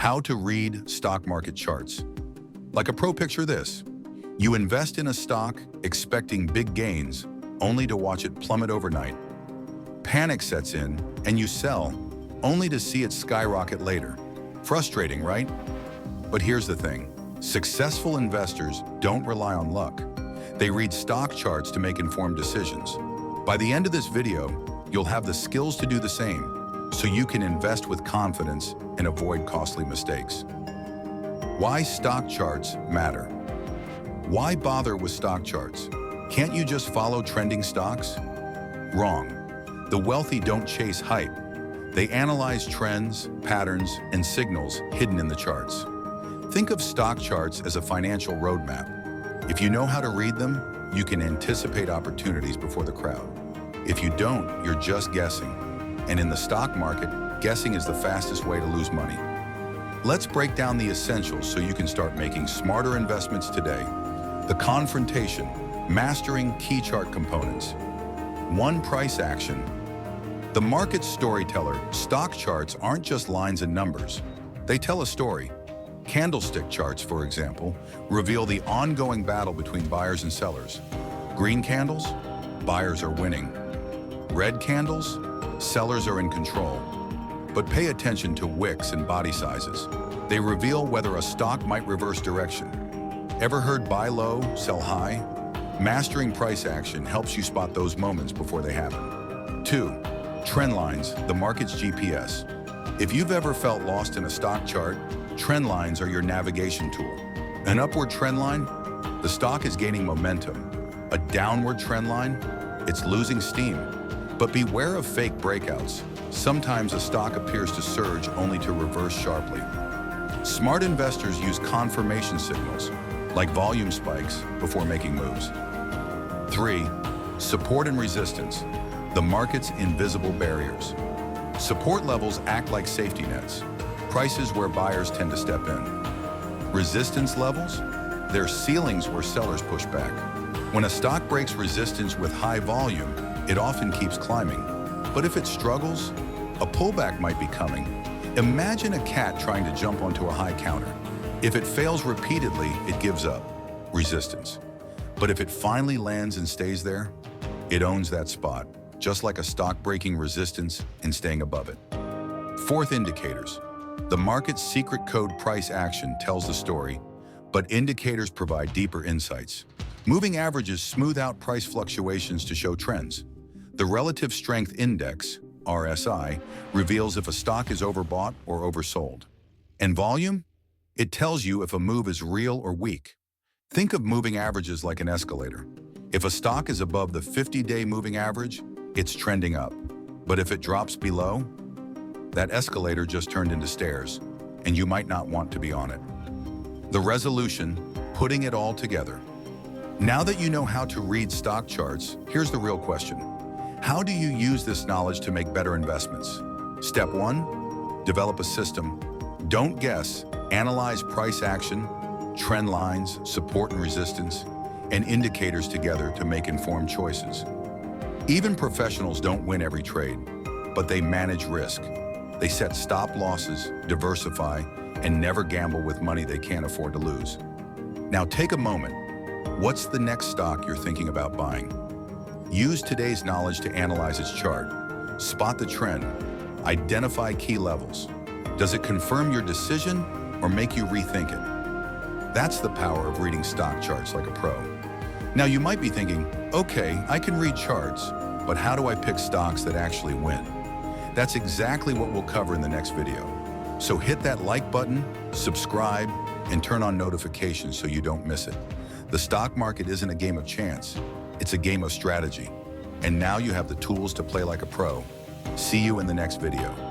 How to read stock market charts. Like a pro, picture this. You invest in a stock expecting big gains, only to watch it plummet overnight. Panic sets in, and you sell, only to see it skyrocket later. Frustrating, right? But here's the thing. Successful investors don't rely on luck. They read stock charts to make informed decisions. By the end of this video, you'll have the skills to do the same, so you can invest with confidence and avoid costly mistakes. Why stock charts matter. Why bother with stock charts? Can't you just follow trending stocks? Wrong. The wealthy don't chase hype. They analyze trends, patterns, and signals hidden in the charts. Think of stock charts as a financial roadmap. If you know how to read them, you can anticipate opportunities before the crowd. If you don't, you're just guessing. And in the stock market, guessing is the fastest way to lose money. Let's break down the essentials so you can start making smarter investments today. The confrontation, mastering key chart components. 1. Price action. The market storyteller, stock charts aren't just lines and numbers. They tell a story. Candlestick charts, for example, reveal the ongoing battle between buyers and sellers. Green candles, buyers are winning. Red candles, sellers are in control. But pay attention to wicks and body sizes. They reveal whether a stock might reverse direction. Ever heard buy low, sell high? Mastering price action helps you spot those moments before they happen. 2. Trend lines, the market's GPS. If you've ever felt lost in a stock chart, trend lines are your navigation tool. An upward trend line, the stock is gaining momentum. A downward trend line, it's losing steam. But beware of fake breakouts. Sometimes a stock appears to surge only to reverse sharply. Smart investors use confirmation signals, like volume spikes, before making moves. 3. Support and resistance, the market's invisible barriers. Support levels act like safety nets, prices where buyers tend to step in. Resistance levels, they're ceilings where sellers push back. When a stock breaks resistance with high volume, it often keeps climbing. But if it struggles, a pullback might be coming. Imagine a cat trying to jump onto a high counter. If it fails repeatedly, it gives up. Resistance. But if it finally lands and stays there, it owns that spot, just like a stock breaking resistance and staying above it. 4th, indicators. The market's secret code price action tells the story, but indicators provide deeper insights. Moving averages smooth out price fluctuations to show trends. The Relative Strength Index, RSI, reveals if a stock is overbought or oversold. And volume? It tells you if a move is real or weak. Think of moving averages like an escalator. If a stock is above the 50-day moving average, it's trending up. But if it drops below, that escalator just turned into stairs, and you might not want to be on it. The resolution, putting it all together. Now that you know how to read stock charts, here's the real question. How do you use this knowledge to make better investments? Step 1, develop a system. Don't guess, analyze price action, trend lines, support and resistance, and indicators together to make informed choices. Even professionals don't win every trade, but they manage risk. They set stop losses, diversify, and never gamble with money they can't afford to lose. Now take a moment. What's the next stock you're thinking about buying? Use today's knowledge to analyze its chart, spot the trend, identify key levels. Does it confirm your decision or make you rethink it? That's the power of reading stock charts like a pro. Now you might be thinking, okay, I can read charts, but how do I pick stocks that actually win? That's exactly what we'll cover in the next video. So hit that like button, subscribe, and turn on notifications so you don't miss it. The stock market isn't a game of chance. It's a game of strategy. And now you have the tools to play like a pro. See you in the next video.